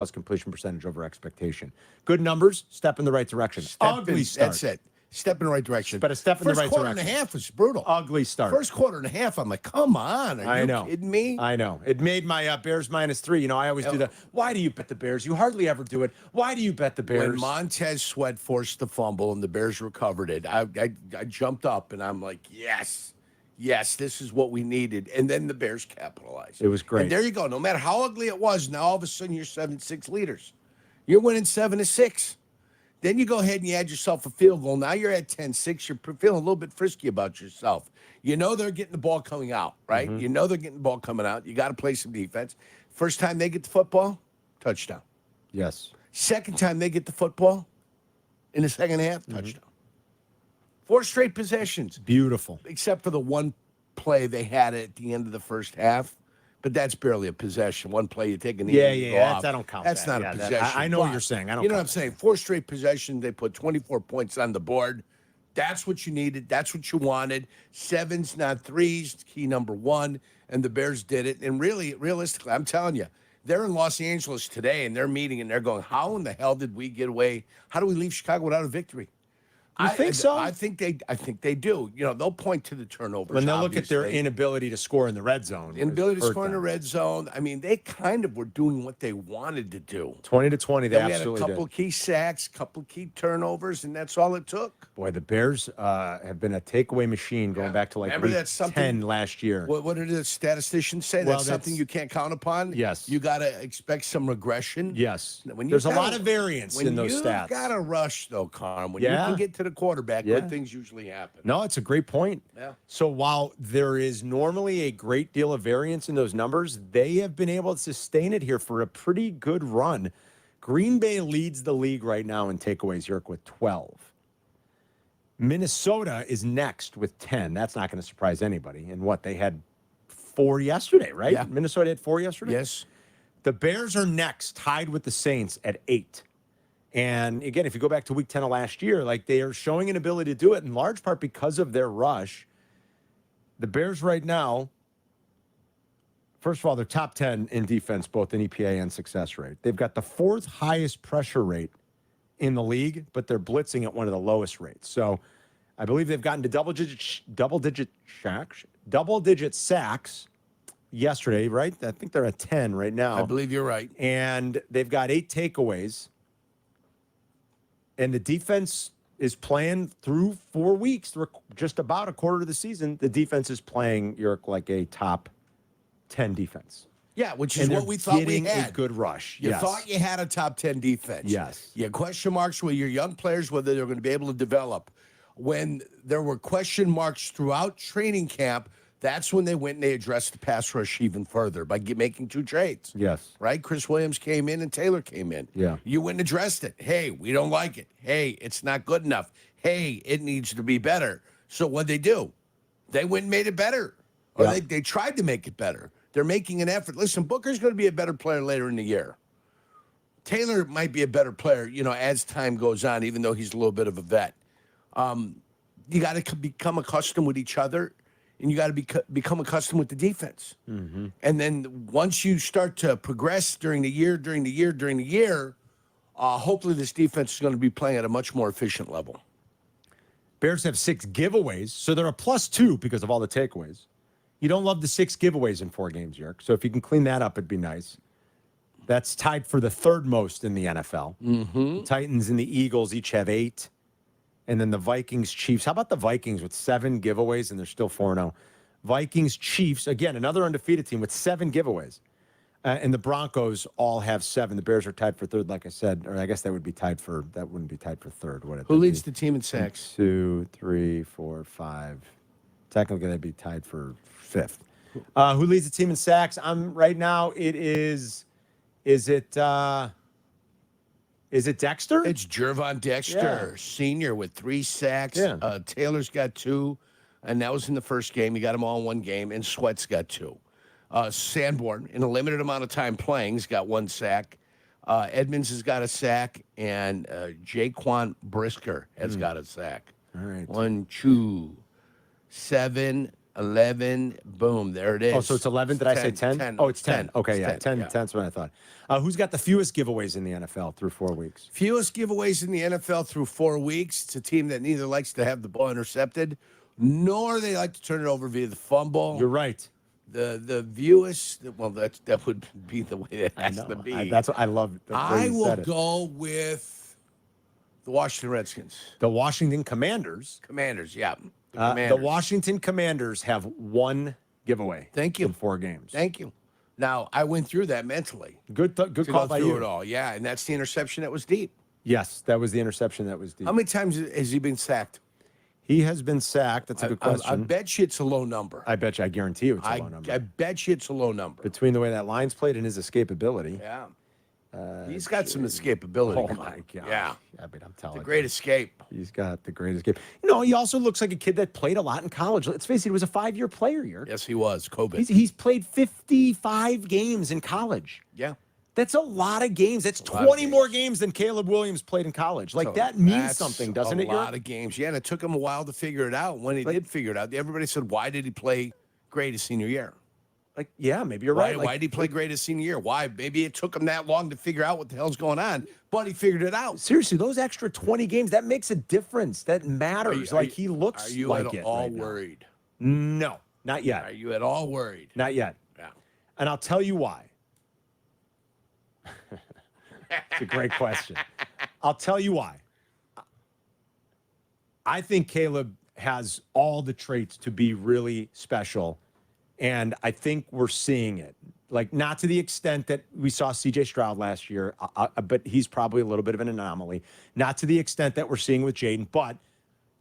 plus completion percentage over expectation. Good numbers, step in the right direction. Ugly start. That's it. Step in the right direction. But a step in the right First quarter direction. and a half was brutal. Ugly start. First quarter and a half, I'm like, come on. Are you kidding me? I know. It made my Bears -3. You know, I always do that. Why do you bet the Bears? You hardly ever do it. Why do you bet the Bears? When Montez Sweat forced the fumble and the Bears recovered it, I jumped up and I'm like, yes, this is what we needed. And then the Bears capitalized. It was great. And there you go. No matter how ugly it was, now all of a sudden you're 7-6 leaders. You're winning 7-6. Then you go ahead and you add yourself a field goal. Now you're at 10-6. You're feeling a little bit frisky about yourself. You know they're getting the ball coming out, right? You know they're getting the ball coming out. You got to play some defense. First time they get the football, touchdown. Yes. Second time they get the football in the second half, touchdown. 4 straight possessions. Beautiful. Except for the one play they had at the end of the first half. But that's barely a possession. One play you take an I don't count. That's not a possession. I know what you're saying. I don't. You know what I'm saying? 4 straight possessions. They put 24 points on the board. That's what you needed. That's what you wanted. 7s, not 3s. Key number 1. And the Bears did it. And really, realistically, I'm telling you, they're in Los Angeles today, and they're meeting, and they're going, how in the hell did we get away? How do we leave Chicago without a victory? You think so? I think they do. You know, they'll point to the turnovers. When they'll look at their inability to score in the red zone. Inability to score in the red zone. I mean, they kind of were doing what they wanted to do. 20-20, they absolutely had a couple did. Key sacks, couple key turnovers, and that's all it took. Boy, the Bears have been a takeaway machine going back to like Remember, week that's 10 last year. What did the statisticians say? Well, that's something you can't count upon? Yes. You got to expect some regression? Yes. There's a lot of variance in those stats. When you got to rush, though, Carm, when you can get to the quarterback, good things usually happen. No, it's a great point. Yeah. So while there is normally a great deal of variance in those numbers, they have been able to sustain it here for a pretty good run. Green Bay leads the league right now in takeaways, Yerk, with 12. Minnesota is next with 10. That's not going to surprise anybody. And what, they had 4 yesterday, right? Yeah. Minnesota had 4 yesterday? Yes. The Bears are next, tied with the Saints at 8. And again, if you go back to week 10 of last year, like they are showing an ability to do it in large part because of their rush. The Bears right now, first of all, they're top 10 in defense, both in EPA and success rate. They've got the 4th highest pressure rate in the league, but they're blitzing at one of the lowest rates. So I believe they've gotten to double digit sacks yesterday, right? I think they're at 10 right now. I believe you're right. And they've got 8 takeaways. And the defense is playing through 4 weeks, just about a quarter of the season. The defense is playing Yerk like a top 10 defense. Yeah, which is what we thought we had. A good rush. You thought you had a top 10 defense. Yes. You had question marks with your young players, whether they're going to be able to develop. When there were question marks throughout training camp, that's when they went and they addressed the pass rush even further by making 2 trades. Yes. Right? Chris Williams came in and Taylor came in. Yeah. You went and addressed it. Hey, we don't like it. Hey, it's not good enough. Hey, it needs to be better. So what'd they do? They went and made it better. Or they tried to make it better. They're making an effort. Listen, Booker's going to be a better player later in the year. Taylor might be a better player, you know, as time goes on, even though he's a little bit of a vet. You got to become accustomed with each other. And you got to become accustomed with the defense. Mm-hmm. And then once you start to progress during the year, hopefully this defense is going to be playing at a much more efficient level. Bears have 6 giveaways, so they're a +2 because of all the takeaways. You don't love the 6 giveaways in 4 games, Yerk. So if you can clean that up, it'd be nice. That's tied for the 3rd most in the NFL. Mm-hmm. The Titans and the Eagles each have 8. And then the Vikings, Chiefs. How about the Vikings with 7 giveaways and they're still 4-0? Vikings, Chiefs, again, another undefeated team with 7 giveaways. And the Broncos all have 7. The Bears are tied for 3rd, like I said. Or I guess that wouldn't be tied for 3rd. Who leads the team in sacks? 2, 3, 4, 5. Technically, that'd be tied for 5th. Who leads the team in sacks? Right now, is it Dexter? It's Gervon Dexter, senior, with 3 sacks. Yeah. Taylor's got 2, and that was in the first game. He got them all in one game, and Sweat's got 2. Sanborn, in a limited amount of time playing, has got 1 sack. Edmonds has got a sack, and Jaquan Brisker has got a sack. All right. 1, 2, 7, 11. Boom. There it is. Oh, so it's 11. Did I say 10? Oh, it's 10. Okay, yeah, 10. 10. That's what I thought. Who's got the fewest giveaways in the NFL through 4 weeks? Fewest giveaways in the NFL through 4 weeks. It's a team that neither likes to have the ball intercepted, nor they like to turn it over via the fumble. You're right. The fewest, well, that would be the way it has to be. That's what I love. I will go with the Washington Redskins. The Washington Commanders. Commanders, yeah. The Washington Commanders have 1 giveaway. Thank you. In 4 games. Thank you. Now, I went through that mentally. Good to call go by through you. it all. Yeah, and that's the interception that was deep. Yes, that was the interception that was deep. How many times has he been sacked? He has been sacked. That's a good question. I bet you it's a low number. I bet you. I guarantee you it's a low number. I bet you it's a low number. Between the way that line's played and his escapability. Yeah. He's got some escapability. Oh, Come my on. God. Yeah. I mean, I'm telling The you. great escape. He's got the great escape. He also looks like a kid that played a lot in college. Let's face it, he was a 5-year player here. Yes, he was. COVID. He's played 55 games in college. Yeah. That's a lot of games. That's lot of 20 more games. games than Caleb Williams played in college. Like, So that means that's something, doesn't it? A lot of games. Yeah, and it took him a while to figure it out. When he did figure it out, everybody said, why did he play great his senior year? Yeah, maybe you're right. Why did he play great his senior year? Why? Maybe it took him that long to figure out what the hell's going on, but he figured it out. Seriously, those extra 20 games, that makes a difference. That matters. He looks Are you like at it all right now. worried? No, not yet. Are you at all worried? Not yet. Yeah. And I'll tell you why. It's a great question. I'll tell you why. I think Caleb has all the traits to be really special, and I think we're seeing it. Like, not to the extent that we saw C.J. Stroud last year, but he's probably a little bit of an anomaly. Not to the extent that we're seeing with Jaden, but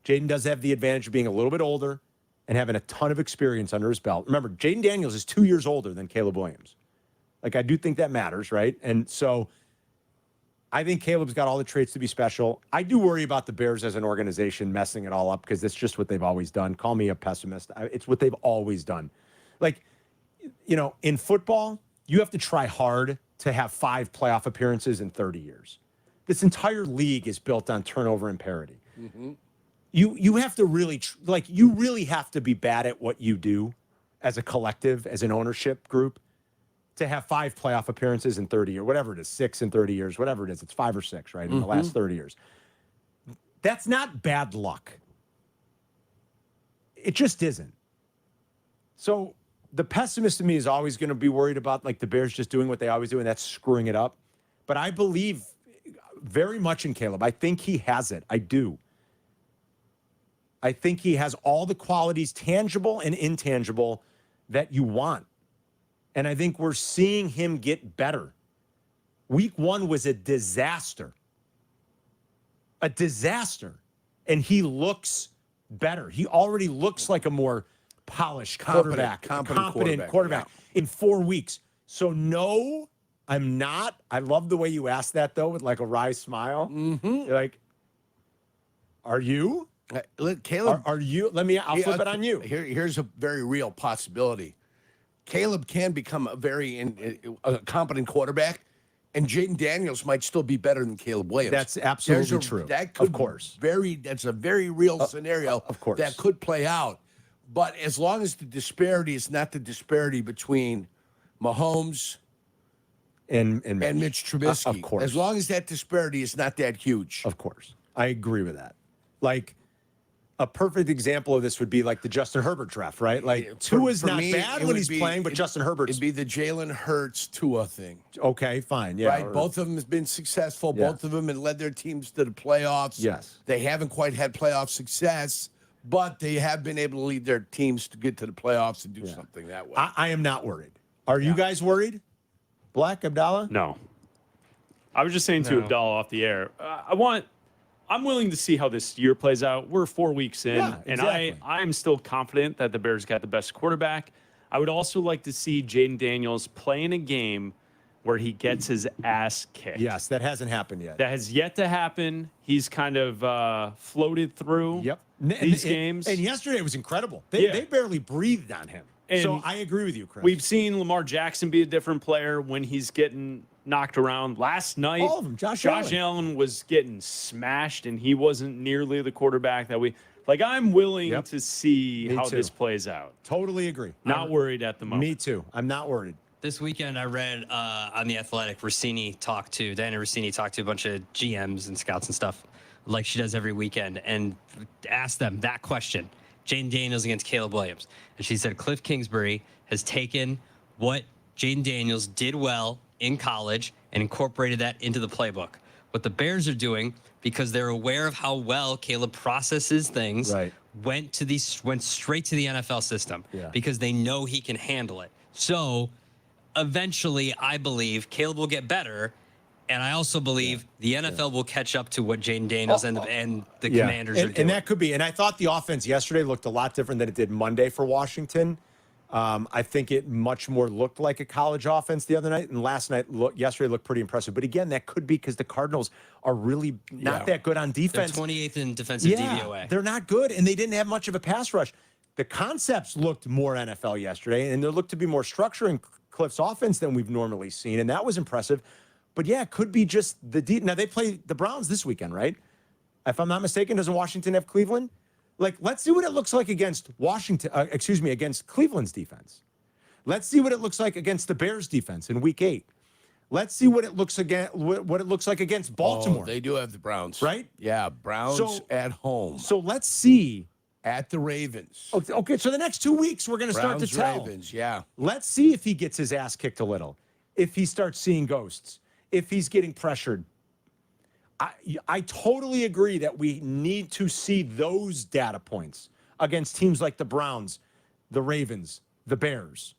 Jaden does have the advantage of being a little bit older and having a ton of experience under his belt. Remember, Jaden Daniels is 2 years older than Caleb Williams. Like, I do think that matters, right? And so I think Caleb's got all the traits to be special. I do worry about the Bears as an organization messing it all up because it's just what they've always done. Call me a pessimist. It's what they've always done. Like, in football, you have to try hard to have 5 playoff appearances in 30 years. This entire league is built on turnover and parity. Mm-hmm. You have to really, you really have to be bad at what you do as a collective, as an ownership group, to have 5 playoff appearances in 30 years, whatever it is, 6 in 30 years, whatever it is. It's 5 or 6, right, in the last 30 years. That's not bad luck. It just isn't. So the pessimist in me is always going to be worried about, like, the Bears just doing what they always do, and that's screwing it up. But I believe very much in Caleb. I think he has it. I do. I think he has all the qualities, tangible and intangible, that you want. And I think we're seeing him get better. Week 1 was a disaster. A disaster. And he looks better. He already looks like a more polished quarterback, competent quarterback in 4 weeks. So no, I'm not. I love the way you asked that, though, with like a wry smile. Mm-hmm. You're like, are you? Look, Caleb. Are you? I'll flip it on you. Here's a very real possibility. Caleb can become a competent quarterback, and Jaden Daniels might still be better than Caleb Williams. That's absolutely true. That could, of course. That's a very real scenario. Of course. That could play out. But as long as the disparity is not the disparity between Mahomes and Mitch Trubisky, of course. as long as that disparity is not that huge. Of course. I agree with that. Like, a perfect example of this would be like the Justin Herbert draft, right? Like, Tua's not bad when he's playing, but Justin Herbert's... It'd be the Jalen Hurts Tua thing. Okay, fine, yeah. Right, both of them have been successful. Yeah. Both of them have led their teams to the playoffs. Yes. They haven't quite had playoff success, but they have been able to lead their teams to get to the playoffs and do something that way. I am not worried. Are you guys worried? Black, Abdallah? No. I was just saying to Abdallah off the air, I'm willing to see how this year plays out. We're 4 weeks in, and I'm still confident that the Bears got the best quarterback. I would also like to see Jaden Daniels play in a game where he gets his ass kicked. Yes, that hasn't happened yet. That has yet to happen. He's kind of floated through these games. And yesterday it was incredible. They barely breathed on him. And so I agree with you, Chris. We've seen Lamar Jackson be a different player when he's getting knocked around. Last night, all of them. Josh Allen was getting smashed, and he wasn't nearly the quarterback that we. Like, I'm willing Yep. to see Me how too. this plays out. Totally agree. Not worried at the moment. Me too. I'm not worried. This weekend, I read on The Athletic, Diana Rossini talked to a bunch of GMs and scouts and stuff, like she does every weekend, and asked them that question. Jaden Daniels against Caleb Williams. And she said Cliff Kingsbury has taken what Jaden Daniels did well in college and incorporated that into the playbook. What the Bears are doing, because they're aware of how well Caleb processes things, Right. went straight to the NFL system because they know he can handle it. So eventually, I believe Caleb will get better, and I also believe the NFL will catch up to what Jaden Daniels and the Commanders are doing. And that could be. And I thought the offense yesterday looked a lot different than it did Monday for Washington. I think it much more looked like a college offense the other night, and yesterday looked pretty impressive. But again, that could be because the Cardinals are really not that good on They're defense. 28th in defensive DVOA. They're not good, and they didn't have much of a pass rush. The concepts looked more NFL yesterday, and there looked to be more structure in Cliff's offense than we've normally seen, and that was impressive. But yeah, it could be just the deep. Now they play the Browns this weekend, right? If I'm not mistaken, doesn't Washington have Cleveland? Like, let's see what it looks like against against Cleveland's defense. Let's see what it looks like against the Bears defense in Week 8. Let's see what it looks like against Baltimore. Oh, they do have the Browns, right? Yeah, Browns at home. So let's see. At the Ravens. Okay, so the next 2 weeks we're going to start to tell. Ravens, yeah. Let's see if he gets his ass kicked a little, if he starts seeing ghosts, if he's getting pressured. I totally agree that we need to see those data points against teams like the Browns, the Ravens, the Bears.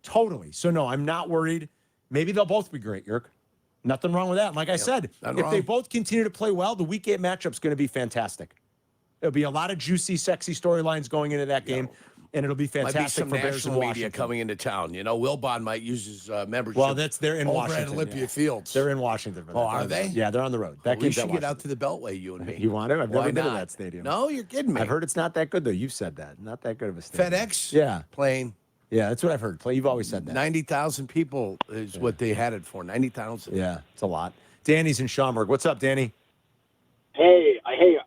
Totally. So, no, I'm not worried. Maybe they'll both be great, Yerk. Nothing wrong with that. Like I said, if they both continue to play well, the Week 8 matchup's going to be fantastic. There'll be a lot of juicy, sexy storylines going into that game, and it'll be fantastic Might be some for Bears and national media Washington. coming into town. You know, Wilbon might use his membership. Well, they're in over Washington. at Olympia yeah. Fields. They're in Washington. For that. Oh, are they? Yeah, they're on the road. That we game's should at get out Washington. to the Beltway, you and me. You want to? I've Why never been to not? that stadium. No, you're kidding me. I've heard it's not that good, though. You've said that. Not that good of a stadium. FedEx? Yeah. Plane. Yeah, that's what I've heard. You've always said that. 90,000 people is what they had it for. 90,000. Yeah, it's a lot. Danny's in Schaumburg. What's up, Danny? Hey,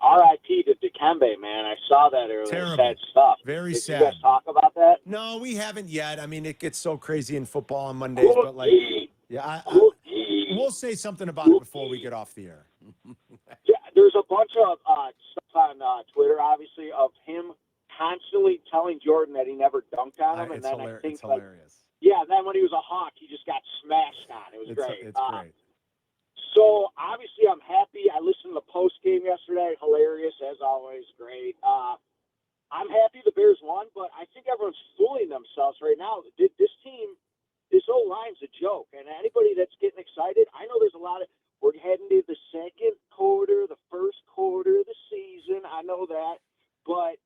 R.I.P. to Dikembe, man. I saw that earlier. Terrible. Sad stuff. Very Did sad. you guys talk about that? No, we haven't yet. I mean, it gets so crazy in football on Mondays, but like, yeah, we'll say something about it before we get off the air. Yeah, there's a bunch of stuff on Twitter, obviously, of him constantly telling Jordan that he never dunked on him, and then I think it's hilarious. yeah, then when he was a Hawk, he just got smashed on. It was great. It's great. So obviously, I'm happy. I listened to the post game yesterday. Hilarious as always. Great. I'm happy the Bears won, but I think everyone's fooling themselves right now. This team, this whole line's a joke, and anybody that's getting excited, I know there's a lot of. We're heading to the second quarter, the first quarter of the season. I know that, but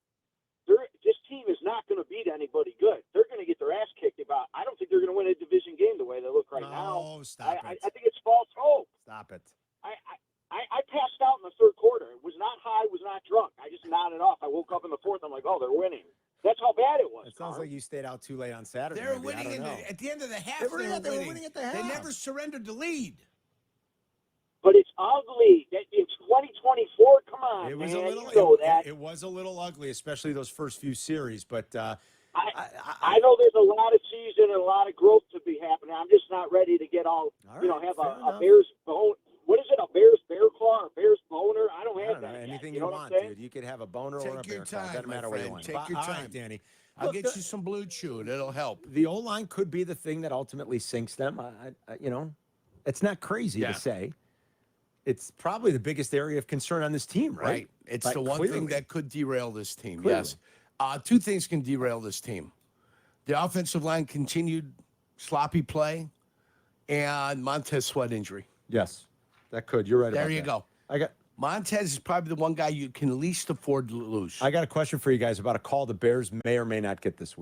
this team is not going to beat anybody good. They're going to get their ass kicked about. I don't think they're going to win a division game the way they look right now. No, stop it. I think it's false hope. Stop it. I passed out in the third quarter. It was not high, was not drunk. I just nodded off. I woke up in the fourth. I'm like, oh, they're winning. That's how bad it was. It sounds like you stayed out too late on Saturday. They're maybe. I winning don't know. at the end of the half. They were winning at the half. They never surrendered the lead. But it's ugly. In 2024, come on, It was man. a little. You know that. It was a little ugly, especially those first few series. But I know there's a lot of season and a lot of growth to be happening. I'm just not ready to get all right, have fair a enough. Bears bone. What is it? A Bears bear claw or Bears boner? I don't have I don't know, that. anything yet. you know want, what I'm saying? dude. You could have a boner or a Take your bear claw. time, Doesn't my matter what you friend. want. Take your All right, time. Danny. I'll Look, get you some Blue Chew. It'll help. The O line could be the thing that ultimately sinks them. It's not crazy to say. It's probably the biggest area of concern on this team, right? Right. It's Like, the one clearly. thing that could derail this team. Clearly. Yes. Two things can derail this team. The offensive line continued sloppy play and Montez Sweat injury. Yes, that could. You're right. There about you that. go. Montez is probably the one guy you can least afford to lose. I got a question for you guys about a call the Bears may or may not get this week.